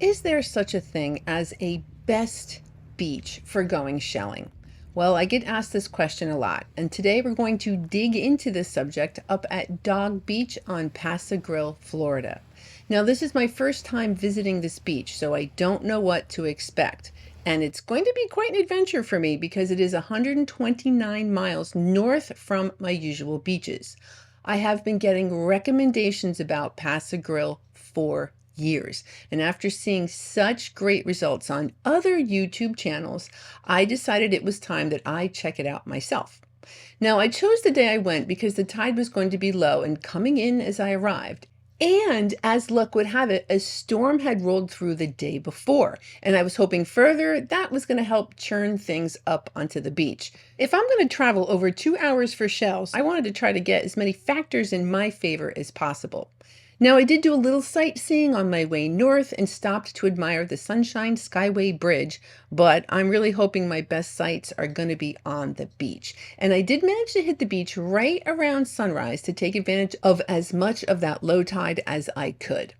Is there such a thing as a best beach for going shelling? Well, I get asked this question a lot, and today we're going to dig into this subject up at Dog Beach on Pass-A-Grille, Florida. Now, this is my first time visiting this beach, so I don't know what to expect. And it's going to be quite an adventure for me because it is 129 miles north from my usual beaches. I have been getting recommendations about Pass-A-Grille for years. And after seeing such great results on other YouTube channels, I decided it was time that I check it out myself. Now, I chose the day I went because the tide was going to be low and coming in as I arrived. And as luck would have it, a storm had rolled through the day before, and I was hoping further that was going to help churn things up onto the beach. If I'm going to travel over 2 hours for shells, I wanted to try to get as many factors in my favor as possible. Now, I did do a little sightseeing on my way north and stopped to admire the Sunshine Skyway Bridge, but I'm really hoping my best sights are going to be on the beach. And I did manage to hit the beach right around sunrise to take advantage of as much of that low tide as I could.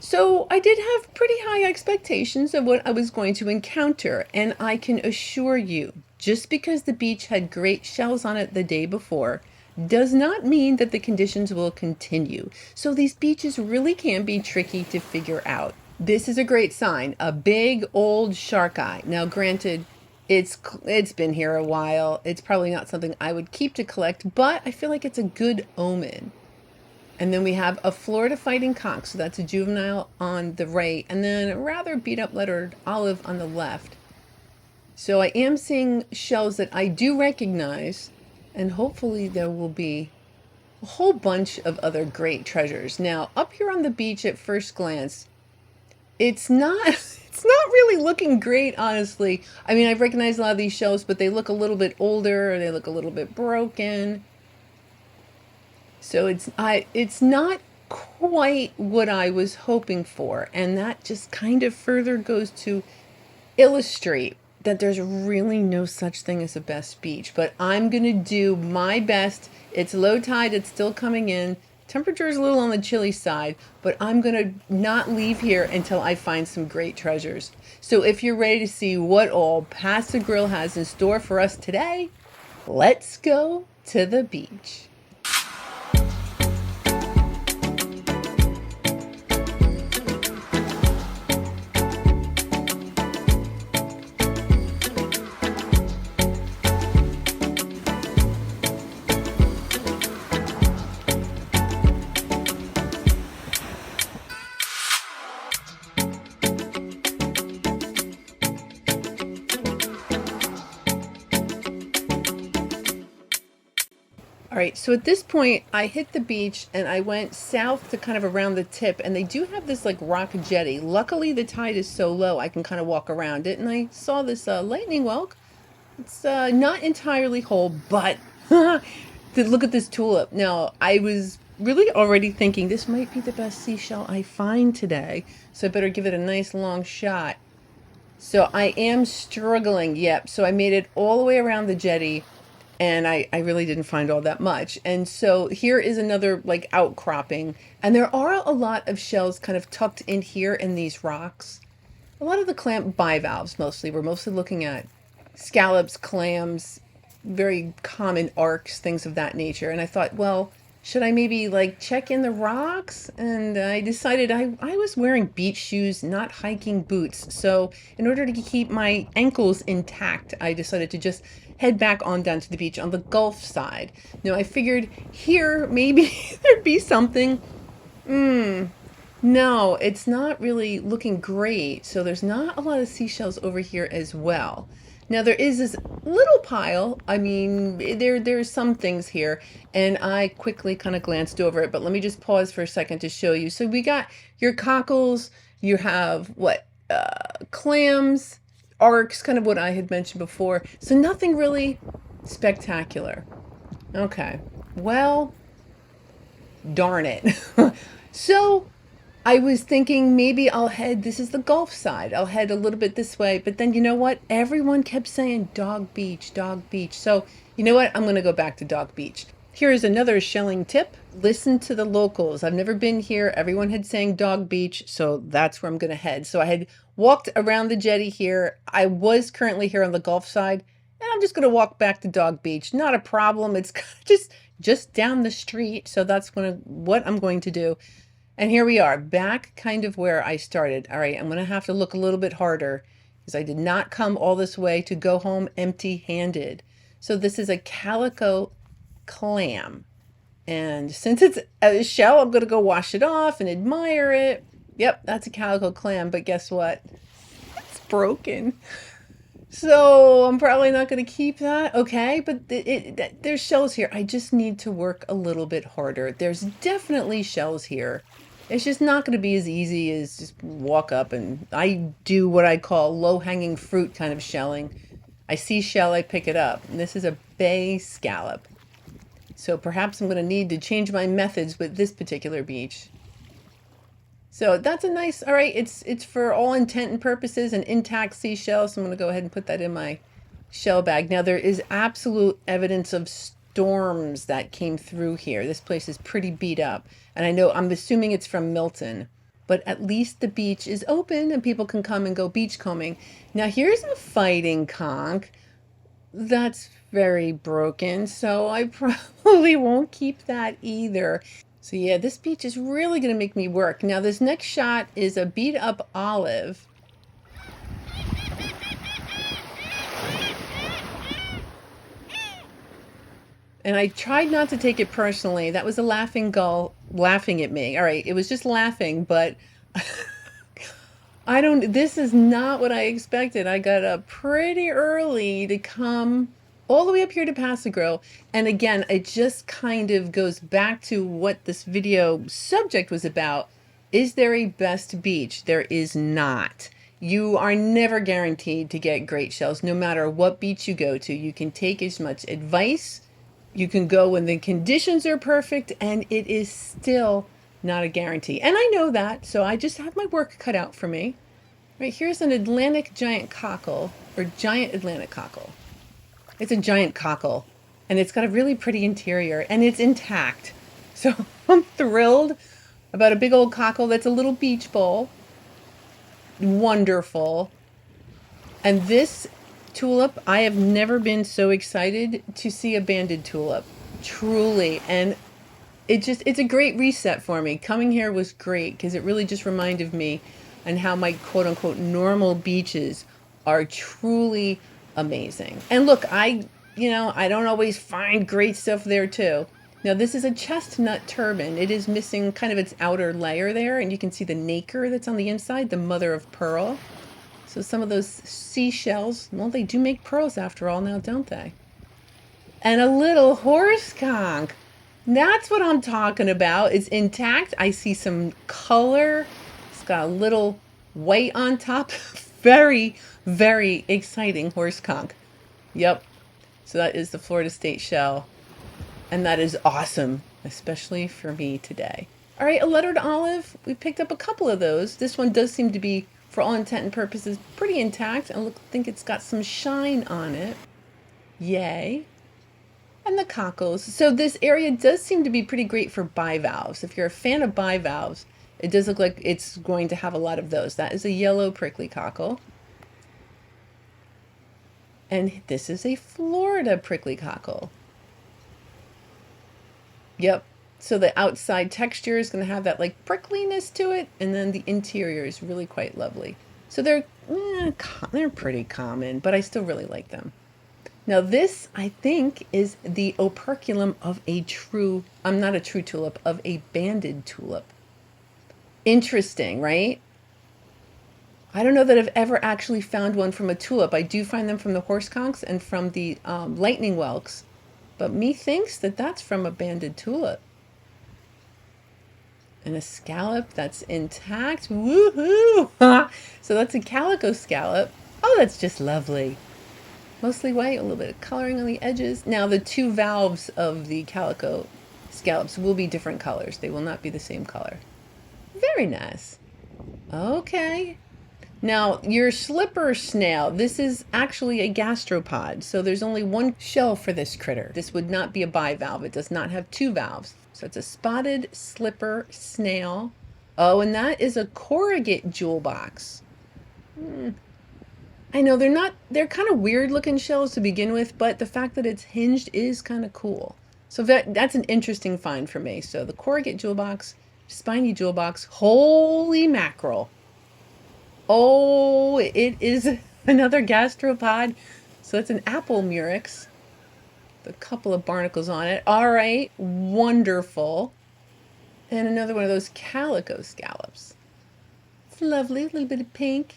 So I did have pretty high expectations of what I was going to encounter, and I can assure you, just because the beach had great shells on it the day before, does not mean that the conditions will continue. So these beaches really can be tricky to figure out. This is a great sign, a big old shark eye. Now granted, it's been here a while. It's probably not something I would keep to collect, but I feel like it's a good omen. And then we have a Florida fighting conch, so that's a juvenile on the right, and then a rather beat up lettered olive on the left. So I am seeing shells that I do recognize, and hopefully there will be a whole bunch of other great treasures. Now, up here on the beach at first glance, it's not it's not really looking great, honestly. I mean, I recognize a lot of these shells, but they look a little bit older, or they look a little bit broken. So it's not quite what I was hoping for, and that just kind of further goes to illustrate that there's really no such thing as a best beach, but I'm going to do my best. It's low tide, it's still coming in. Temperature is a little on the chilly side, but I'm going to not leave here until I find some great treasures. So if you're ready to see what all Pass-A-Grille has in store for us today, let's go to the beach. All right, so at this point, I hit the beach and I went south to kind of around the tip, and they do have this like rock jetty. Luckily, the tide is so low, I can kind of walk around it, and I saw this lightning whelk. It's not entirely whole, but look at this tulip. Now, I was really already thinking this might be the best seashell I find today, so I better give it a nice long shot. So I am struggling, yep. So I made it all the way around the jetty, and I really didn't find all that much. And so here is another like outcropping, and there are a lot of shells kind of tucked in here in these rocks. A lot of the clam bivalves mostly. We're mostly looking at scallops, clams, very common arcs, things of that nature. And I thought, well, should I maybe like check in the rocks? And I decided I was wearing beach shoes, not hiking boots. So in order to keep my ankles intact, I decided to just head back on down to the beach on the Gulf side. Now I figured here maybe there'd be something. No, it's not really looking great. So there's not a lot of seashells over here as well. Now there is this little pile. I mean, there's some things here, and I quickly kind of glanced over it, but let me just pause for a second to show you. So we got your cockles, you have what, clams, arcs, kind of what I had mentioned before. So nothing really spectacular. Okay, well, darn it. So I was thinking maybe I'll head, this is the Gulf side, I'll head a little bit this way, but then you know what? Everyone kept saying Dog Beach, Dog Beach. So you know what? I'm going to go back to Dog Beach. Here is another shelling tip. listen to the locals. I've never been here. Everyone had saying Dog Beach, so that's where I'm going to head. So I had walked around the jetty here. I was currently here on the Gulf side, and I'm just going to walk back to Dog Beach. Not a problem. It's just down the street, so that's what I'm going to do. And here we are, back kind of where I started. All right, I'm going to have to look a little bit harder because I did not come all this way to go home empty-handed. So this is a calico clam. And since it's a shell, I'm going to go wash it off and admire it. Yep, that's a calico clam, but guess what? It's broken. So I'm probably not going to keep that. Okay, but there's shells here. I just need to work a little bit harder. There's definitely shells here. It's just not going to be as easy as just walk up and I do what I call low-hanging fruit kind of shelling. I see shell, I pick it up. And this is a Bay Scallop. So perhaps I'm going to need to change my methods with this particular beach. So that's a nice, all right, it's for all intent and purposes an intact seashell. So I'm going to go ahead and put that in my shell bag. Now there is absolute evidence of storms that came through here. This place is pretty beat up. And I'm assuming it's from Milton. But at least the beach is open and people can come and go beach combing. Now here's a fighting conch. That's very broken, so I probably won't keep that either. So yeah, this beach is really going to make me work. Now this next shot is a beat up olive. And I tried not to take it personally. That was a laughing gull laughing at me. All right, it was just laughing, but this is not what I expected. I got up pretty early to come all the way up here to Pass-A-Grille. And again, it just kind of goes back to what this video subject was about. Is there a best beach? There is not. You are never guaranteed to get great shells, no matter what beach you go to. You can take as much advice. You can go when the conditions are perfect, and it is still not a guarantee. And I know that, so I just have my work cut out for me. Right, here's an Atlantic giant cockle, or giant Atlantic cockle. It's a giant cockle, and it's got a really pretty interior, and it's intact. So I'm thrilled about a big old cockle that's a little beach bowl. Wonderful. And this tulip, I have never been so excited to see a banded tulip. Truly. And it's a great reset for me. Coming here was great because it really just reminded me and how my quote unquote normal beaches are truly amazing. And look, I don't always find great stuff there too. Now this is a chestnut turban. It is missing kind of its outer layer there, and you can see the nacre that's on the inside, the mother of pearl. So some of those seashells, well, they do make pearls after all now, don't they? And a little horse conch. That's what I'm talking about. It's intact. I see some color. It's got a little white on top. Very, very exciting horse conch. Yep. So that is the Florida State shell. And that is awesome, especially for me today. All right, a lettered olive. We picked up a couple of those. This one does seem to be, for all intent and purposes, pretty intact. I think it's got some shine on it. Yay. And the cockles. So this area does seem to be pretty great for bivalves. If you're a fan of bivalves, it does look like it's going to have a lot of those. That is a yellow prickly cockle. And this is a Florida prickly cockle. Yep. So the outside texture is going to have that like prickliness to it, and then the interior is really quite lovely. So they're pretty common, but I still really like them. Now this, I think, is the operculum of not a true tulip, of a banded tulip. Interesting, right? I don't know that I've ever actually found one from a tulip. I do find them from the horse conchs and from the lightning whelks. But methinks that that's from a banded tulip. And a scallop that's intact. Woohoo! So that's a calico scallop. Oh, that's just lovely. Mostly white, a little bit of coloring on the edges. Now the two valves of the calico scallops will be different colors. They will not be the same color. Very nice. Okay. Now, your slipper snail, this is actually a gastropod, so there's only one shell for this critter. This would not be a bivalve. It does not have two valves. So it's a spotted slipper snail. Oh, and that is a corrugate jewel box. I know they're kind of weird looking shells to begin with, but the fact that it's hinged is kind of cool. So that's an interesting find for me. So the corrugate jewel box, spiny jewel box, holy mackerel. Oh, it is another gastropod. So it's an apple murex. A couple of barnacles on it. All right, wonderful. And another one of those calico scallops. It's lovely, a little bit of pink.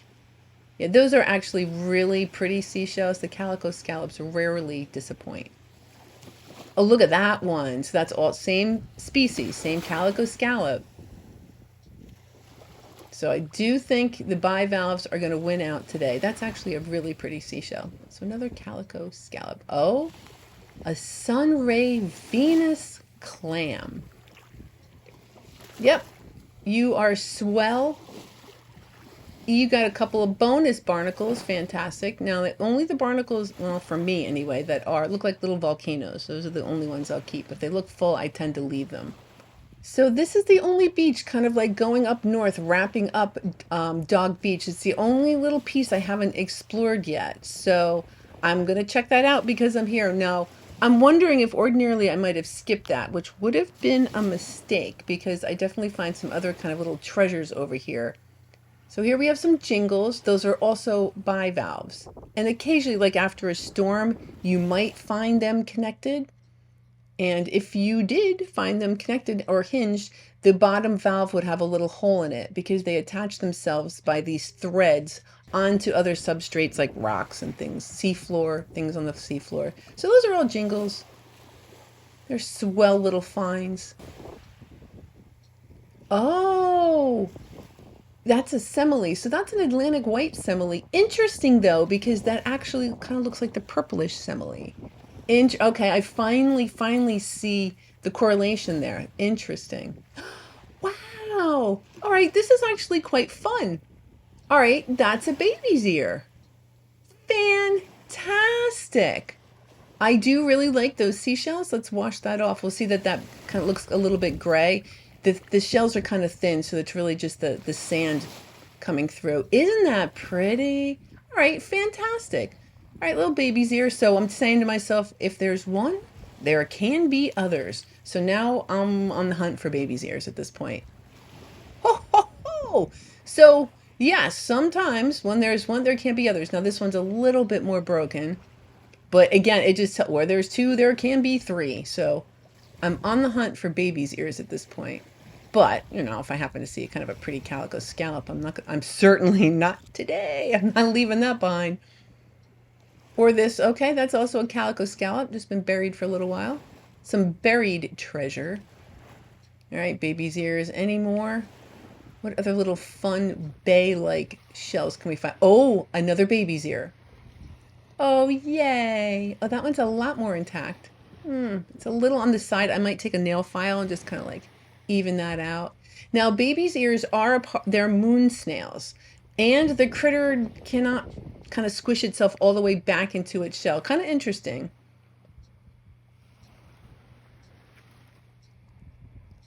Yeah, those are actually really pretty seashells. The calico scallops rarely disappoint. Oh, look at that one. So that's all same species, same calico scallop. So I do think the bivalves are going to win out today. That's actually a really pretty seashell. So another calico scallop. Oh, a sunray Venus clam. Yep, you are swell. You got a couple of bonus barnacles, fantastic. Now, only the barnacles, well, for me anyway, that look like little volcanoes. Those are the only ones I'll keep. If they look full, I tend to leave them. So this is the only beach kind of like going up north, wrapping up Dog Beach. It's the only little piece I haven't explored yet. So I'm going to check that out because I'm here. Now, I'm wondering if ordinarily I might have skipped that, which would have been a mistake because I definitely find some other kind of little treasures over here. So here we have some jingles. Those are also bivalves. And occasionally, like after a storm, you might find them connected. And if you did find them connected or hinged, the bottom valve would have a little hole in it because they attach themselves by these threads onto other substrates like rocks and things, seafloor, things on the seafloor. So those are all jingles. They're swell little finds. Oh, that's a semele. So that's an Atlantic white semele. Interesting though, because that actually kind of looks like the purplish semele. Okay, I finally see the correlation there. Interesting. Wow. All right, this is actually quite fun. All right, that's a baby's ear. Fantastic. I do really like those seashells. Let's wash that off. We'll see that kind of looks a little bit gray. The shells are kind of thin, so it's really just the sand coming through. Isn't that pretty? All right, fantastic. All right, little baby's ear. So I'm saying to myself, if there's one, there can be others. So now I'm on the hunt for baby's ears at this point. Ho, ho, ho. So yes, sometimes when there's one, there can't be others. Now this one's a little bit more broken. But again, it just where there's two, there can be three. So I'm on the hunt for baby's ears at this point. But, you know, if I happen to see kind of a pretty calico scallop, I'm certainly not today. I'm not leaving that behind. Or this, okay, that's also a calico scallop, just been buried for a little while. Some buried treasure. All right, baby's ears. Any more? What other little fun bay-like shells can we find? Oh, another baby's ear. Oh, yay. Oh, that one's a lot more intact. It's a little on the side. I might take a nail file and just kind of like even that out. Now, baby's ears they're moon snails, and the critter cannot kind of squish itself all the way back into its shell. Kind of interesting.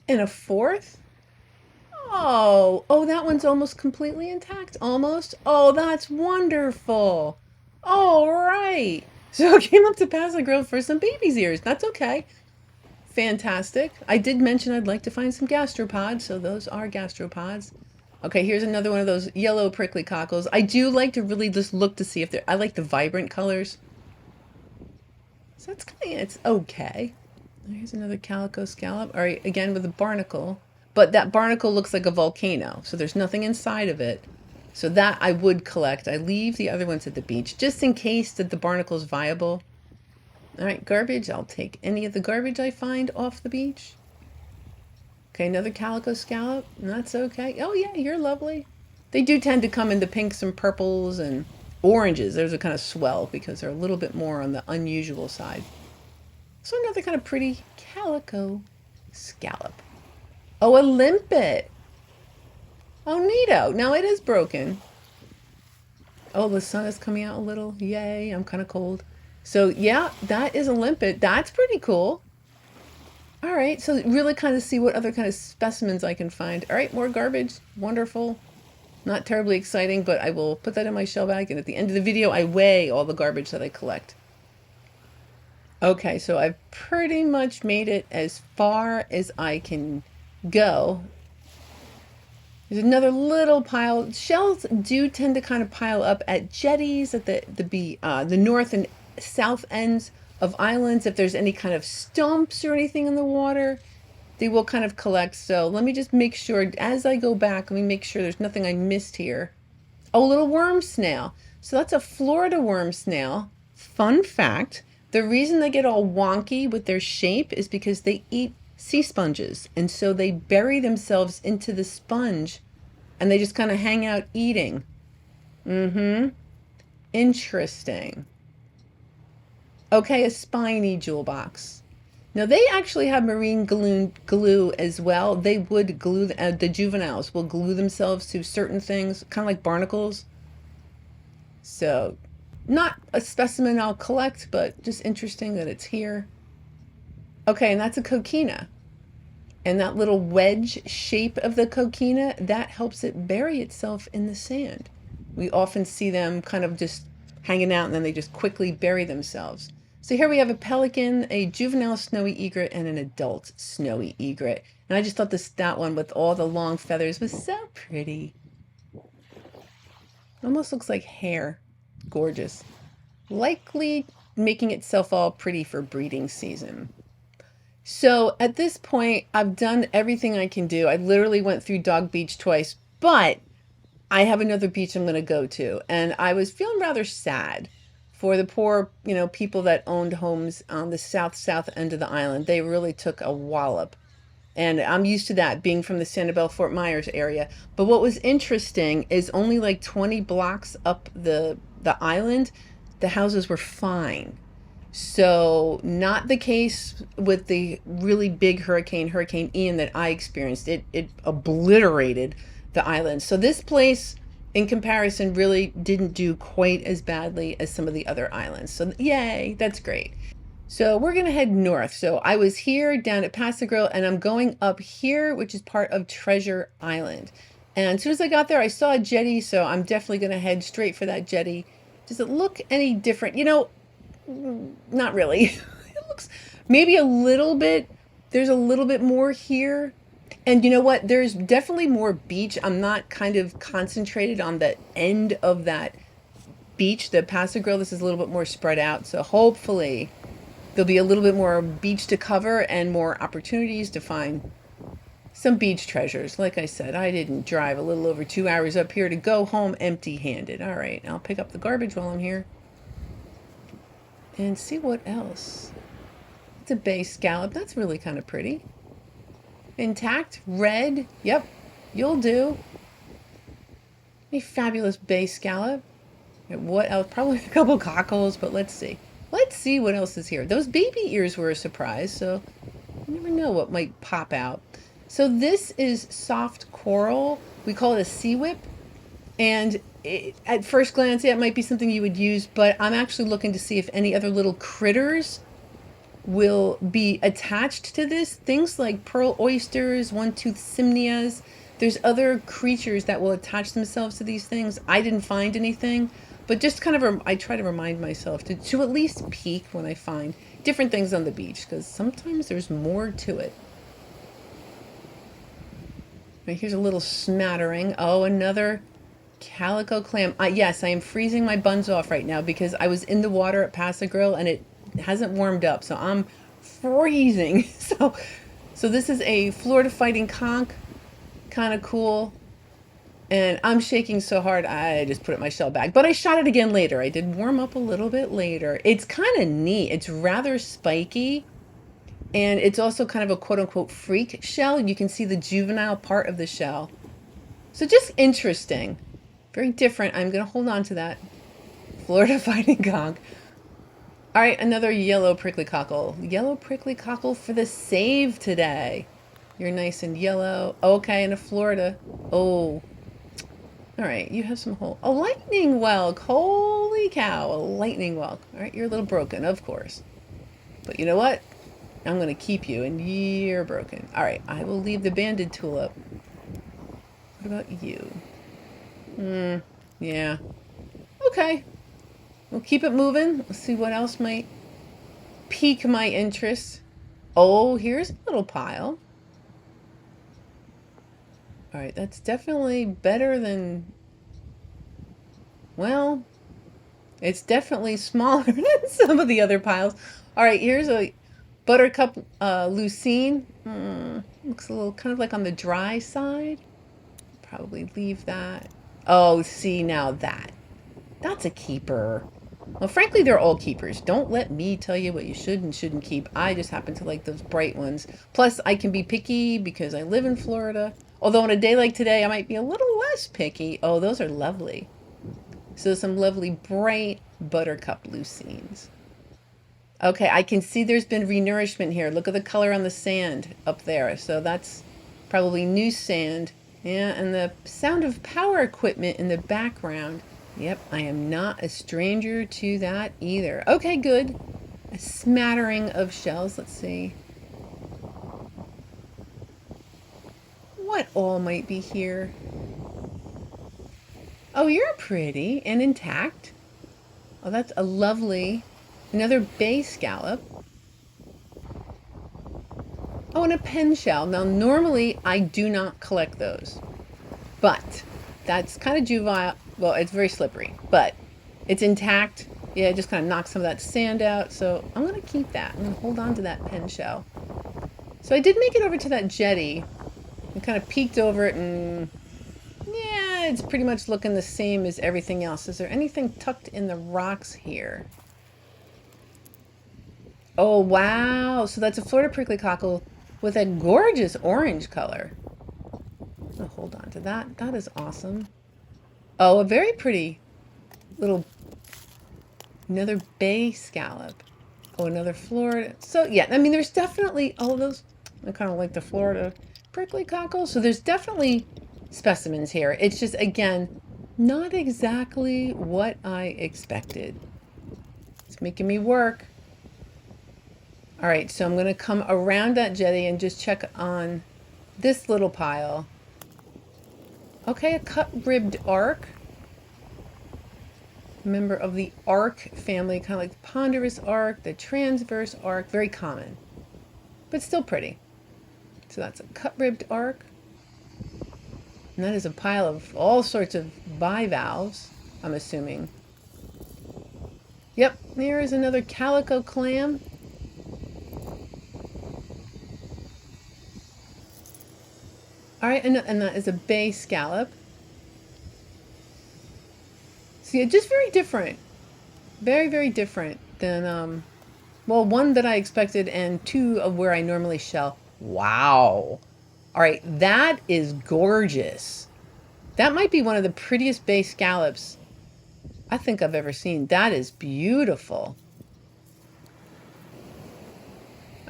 And a fourth? Oh, that one's almost completely intact. Almost. Oh, that's wonderful. All right. So I came up to Pass-A-Grille for some baby's ears. That's okay. Fantastic. I did mention I'd like to find some gastropods, so those are gastropods. Okay, here's another one of those yellow prickly cockles. I do like to really just look to see if I like the vibrant colors. So that's kind of, it's okay. Here's another calico scallop. All right, again with a barnacle. But that barnacle looks like a volcano, so there's nothing inside of it. So that I would collect. I leave the other ones at the beach, just in case that the barnacle's viable. All right, garbage. I'll take any of the garbage I find off the beach. Okay, another calico scallop. That's okay. Oh, yeah, you're lovely. They do tend to come in the pinks and purples and oranges. Those are kind of swell because they're a little bit more on the unusual side. So another kind of pretty calico scallop. Oh, a limpet. Oh, neato. Now it is broken. Oh, the sun is coming out a little. Yay, I'm kind of cold. So yeah, that is a limpet. That's pretty cool. All right, so really kind of see what other kind of specimens I can find. All right, more garbage. Wonderful. Not terribly exciting, but I will put that in my shell bag, and at the end of the video, I weigh all the garbage that I collect. Okay, so I've pretty much made it as far as I can go. There's another little pile. Shells do tend to kind of pile up at jetties, at the north and south ends of islands. If there's any kind of stumps or anything in the water, they will kind of collect. So let me just make sure, as I go back, let me make sure there's nothing I missed here. Oh, little worm snail. So that's a Florida worm snail. Fun fact, the reason they get all wonky with their shape is because they eat sea sponges. And so they bury themselves into the sponge and they just kind of hang out eating. Mm-hmm. Interesting. Okay, a spiny jewel box. Now they actually have marine glue as well. They would glue, the juveniles will glue themselves to certain things, kind of like barnacles. So not a specimen I'll collect, but just interesting that it's here. Okay, and that's a coquina. And that little wedge shape of the coquina, that helps it bury itself in the sand. We often see them kind of just hanging out and then they just quickly bury themselves. So here we have a pelican, a juvenile snowy egret, and an adult snowy egret. And I just thought that one with all the long feathers was so pretty. Almost looks like hair. Gorgeous. Likely making itself all pretty for breeding season. So at this point, I've done everything I can do. I literally went through Dog Beach twice, but I have another beach I'm going to go to. And I was feeling rather sad for the poor, people that owned homes on the south end of the island. They really took a wallop. And I'm used to that, being from the Sanibel Fort Myers area. But what was interesting is only like 20 blocks up the island, the houses were fine. So not the case with the really big Hurricane Ian, that I experienced. It obliterated the island. So this place, in comparison, really didn't do quite as badly as some of the other islands. So yay, that's great. So we're going to head north. So I was here down at Pass-A-Grille, and I'm going up here, which is part of Treasure Island. And as soon as I got there, I saw a jetty, so I'm definitely going to head straight for that jetty. Does it look any different? Not really. It looks maybe a little bit. There's a little bit more here. And you know what? There's definitely more beach. I'm not kind of concentrated on the end of that beach, the Pass-A-Grille. This is a little bit more spread out. So hopefully there'll be a little bit more beach to cover and more opportunities to find some beach treasures. Like I said, I didn't drive a little over 2 hours up here to go home empty-handed. All right, I'll pick up the garbage while I'm here. And see what else. It's a Bay Scallop. That's really kind of pretty. Intact, red. Yep, you'll do. A fabulous Bay Scallop. And what else? Probably a couple cockles, but let's see. Let's see what else is here. Those baby ears were a surprise, so you never know what might pop out. So this is soft coral. We call it a sea whip. And at first glance, yeah, it might be something you would use, but I'm actually looking to see if any other little critters will be attached to this. Things like pearl oysters, one-toothed simnias. There's other creatures that will attach themselves to these things. I didn't find anything, but just kind of, I try to remind myself to at least peek when I find different things on the beach, because sometimes there's more to it. Right, here's a little smattering. Oh, another calico clam. Yes, I am freezing my buns off right now because I was in the water at Pass-A-Grille and it hasn't warmed up, so I'm freezing. So this is a Florida fighting conch, kind of cool. And I'm shaking so hard, I just put it in my shell bag. But I shot it again later. I did warm up a little bit later. It's kind of neat. It's rather spiky. And it's also kind of a quote-unquote freak shell. You can see the juvenile part of the shell. So just interesting. Very different. I'm going to hold on to that. Florida fighting conch. All right, another yellow prickly cockle. Yellow prickly cockle for the save today. You're nice and yellow. Okay, in a Florida. Oh. All right, you have some whole... A lightning whelk. Holy cow, a lightning whelk. All right, you're a little broken, of course. But you know what? I'm going to keep you, and you're broken. All right, I will leave the banded tulip. What about you? Yeah. Okay. We'll keep it moving. Let's see what else might pique my interest. Oh, here's a little pile. All right, that's definitely better than, well, it's definitely smaller than some of the other piles. All right, here's a buttercup lucine. Looks a little kind of like on the dry side. Probably leave that. Oh, see, now that's a keeper. Well, frankly, they're all keepers. Don't let me tell you what you should and shouldn't keep. I just happen to like those bright ones. Plus, I can be picky because I live in Florida. Although on a day like today, I might be a little less picky. Oh, those are lovely. So some lovely bright buttercup lucines. Okay, I can see there's been renourishment here. Look at the color on the sand up there. So that's probably new sand. Yeah, and the sound of power equipment in the background. Yep, I am not a stranger to that either. Okay, good. A smattering of shells. Let's see. What all might be here? Oh, you're pretty and intact. Oh, that's a lovely, another bay scallop. Oh, and a pen shell. Now, normally I do not collect those, but that's kind of juvenile. Well, it's very slippery, but it's intact. Yeah, it just kind of knocks some of that sand out. So I'm going to keep that. I'm going to hold on to that pen shell. So I did make it over to that jetty and kind of peeked over it, and yeah, it's pretty much looking the same as everything else. Is there anything tucked in the rocks here? Oh, wow. So that's a Florida prickly cockle with a gorgeous orange color. I'll hold on to that. That is awesome. Oh, a very pretty little, another bay scallop. Oh, another Florida. So yeah, I mean, there's definitely, oh, those, I kind of like the Florida prickly cockle. So there's definitely specimens here. It's just, again, not exactly what I expected. It's making me work. All right, so I'm going to come around that jetty and just check on this little pile. Okay, a cut-ribbed arc. Member of the arc family, kind of like the ponderous arc, the transverse arc, very common, but still pretty. So that's a cut-ribbed arc. And that is a pile of all sorts of bivalves, I'm assuming. Yep, there is another calico clam. All right, and that is a bay scallop. So yeah, just very different. Very, very different than, well, one that I expected and two of where I normally shell. Wow. All right, that is gorgeous. That might be one of the prettiest bay scallops I think I've ever seen. That is beautiful.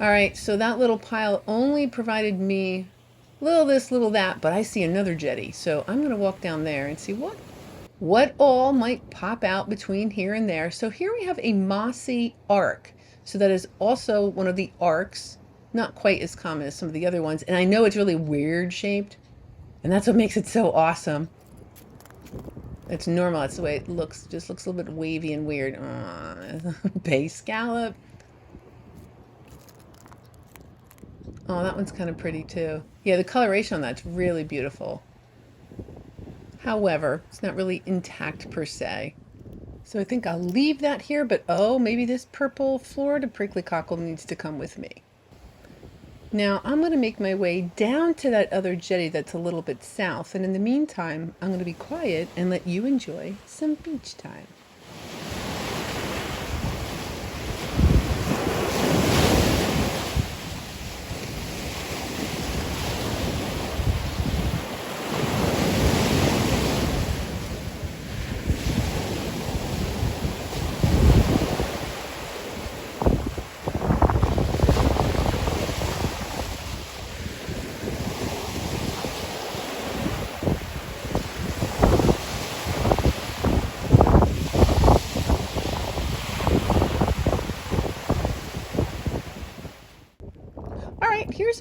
All right, so that little pile only provided me little this, little that, but I see another jetty. So I'm going to walk down there and see what all might pop out between here and there. So here we have a mossy arc. So that is also one of the arcs, not quite as common as some of the other ones. And I know it's really weird shaped, and that's what makes it so awesome. It's normal. That's the way it looks. Just looks a little bit wavy and weird. Bay scallop. Oh, that one's kind of pretty too. Yeah, the coloration on that's really beautiful. However, it's not really intact per se. So I think I'll leave that here, but oh, maybe this purple Florida prickly cockle needs to come with me. Now I'm going to make my way down to that other jetty that's a little bit south, and in the meantime, I'm going to be quiet and let you enjoy some beach time.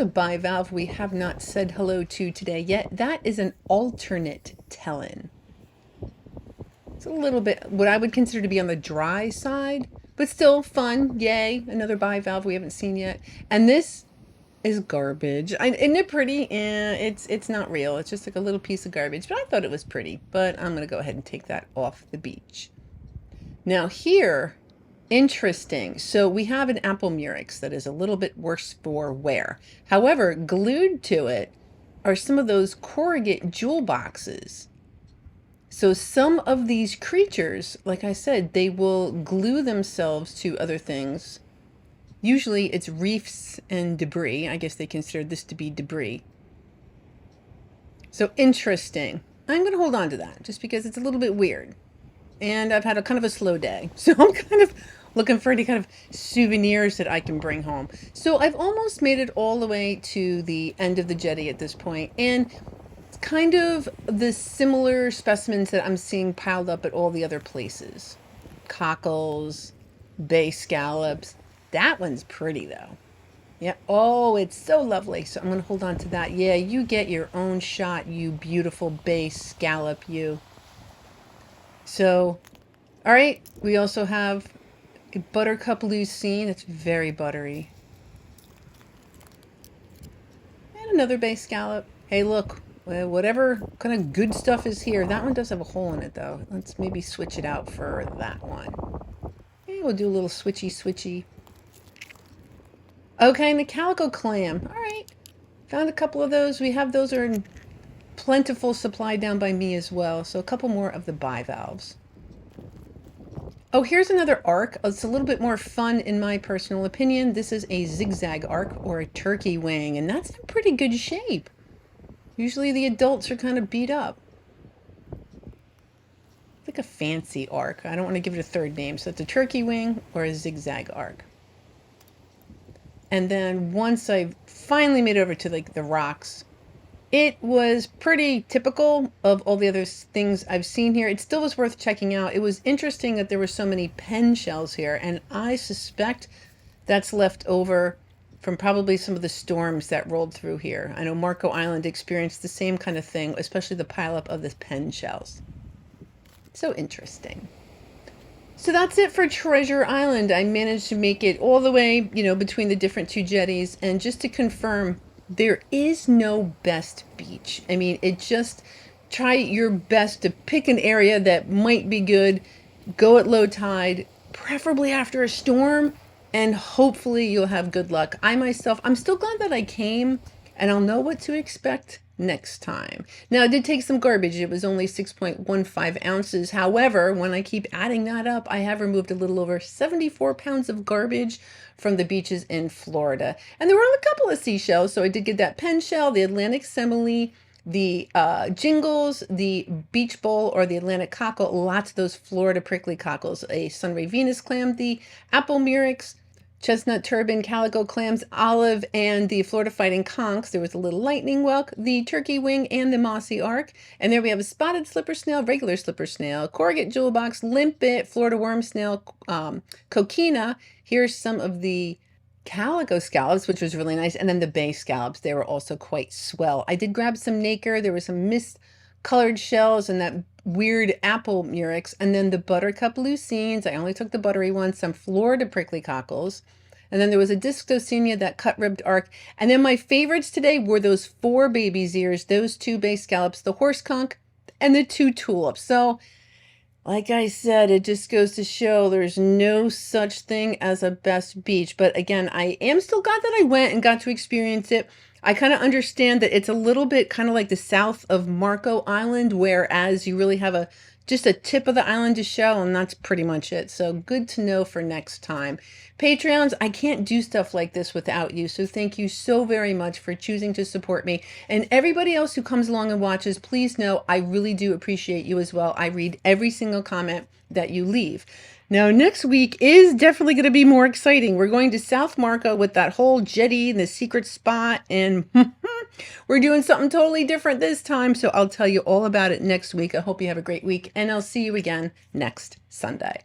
here's a bivalve we have not said hello to today yet. That is an alternate tellin. It's a little bit what I would consider to be on the dry side, but still fun. Yay, another bivalve we haven't seen yet. And this is garbage. Isn't it pretty? It's not real. It's just like a little piece of garbage, but I thought it was pretty. But I'm going to go ahead and take that off the beach. Now here, interesting. So we have an apple murex that is a little bit worse for wear. However, glued to it are some of those corrugate jewel boxes. So some of these creatures, like I said, they will glue themselves to other things. Usually it's reefs and debris. I guess they consider this to be debris. So interesting. I'm going to hold on to that just because it's a little bit weird. And I've had a kind of a slow day. So I'm kind of looking for any kind of souvenirs that I can bring home. So I've almost made it all the way to the end of the jetty at this point. And it's kind of the similar specimens that I'm seeing piled up at all the other places. Cockles, bay scallops. That one's pretty though. Yeah. Oh, it's so lovely. So I'm going to hold on to that. Yeah, you get your own shot, you beautiful bay scallop, you. So, all right. We also have a buttercup lucine. It's very buttery. And another bay scallop. Hey, look. Whatever kind of good stuff is here. That one does have a hole in it though. Let's maybe switch it out for that one. Hey, we'll do a little switchy. Okay, and the calico clam. All right. Found a couple of those. We have those are in plentiful supply down by me as well. So a couple more of the bivalves. Oh, here's another arc. It's a little bit more fun in my personal opinion. This is a zigzag arc or a turkey wing, and that's in pretty good shape. Usually the adults are kind of beat up. It's like a fancy arc. I don't want to give it a third name. So it's a turkey wing or a zigzag arc. And then once I finally made it over to like the rocks, it was pretty typical of all the other things I've seen here. It still was worth checking out. It was interesting that there were so many pen shells here, and I suspect that's left over from probably some of the storms that rolled through here. I know Marco Island experienced the same kind of thing, especially the pileup of the pen shells. So interesting. So that's it for Treasure Island. I managed to make it all the way, between the different two jetties. And just to confirm, there is no best beach. I mean, try your best to pick an area that might be good, go at low tide, preferably after a storm, and hopefully you'll have good luck. I'm still glad that I came, and I'll know what to expect next time. Now, it did take some garbage. It was only 6.15 ounces. However, when I keep adding that up, I have removed a little over 74 pounds of garbage from the beaches in Florida. And there were a couple of seashells. So I did get that pen shell, the Atlantic semele, the Jingles, the beach bowl or the Atlantic cockle, lots of those Florida prickly cockles, a sunray Venus clam, the apple murex, chestnut turban, calico clams, olive, and the Florida fighting conchs. There was a little lightning whelk, the turkey wing, and the mossy arc. And there we have a spotted slipper snail, regular slipper snail, corrugate jewel box, limpet, Florida worm snail, coquina. Here's some of the calico scallops, which was really nice. And then the bay scallops, they were also quite swell. I did grab some nacre. There were some mist colored shells and that weird apple murex, and then the buttercup lucines. I only took the buttery ones, some Florida prickly cockles, and then there was a discosenia, that cut-ribbed arc. And then my favorites today were those 4 baby's ears, those 2 bay scallops, the horse conch, and the 2 tulips. So like I said, it just goes to show there's no such thing as a best beach. But again, I am still glad that I went and got to experience it. I kind of understand that it's a little bit kind of like the south of Marco Island, whereas you really have just a tip of the island to show, and that's pretty much it. So good to know for next time. Patreons, I can't do stuff like this without you. So thank you so very much for choosing to support me. And everybody else who comes along and watches, please know I really do appreciate you as well. I read every single comment that you leave. Now, next week is definitely going to be more exciting. We're going to South Marco with that whole jetty and the secret spot, and we're doing something totally different this time. So I'll tell you all about it next week. I hope you have a great week, and I'll see you again next Sunday.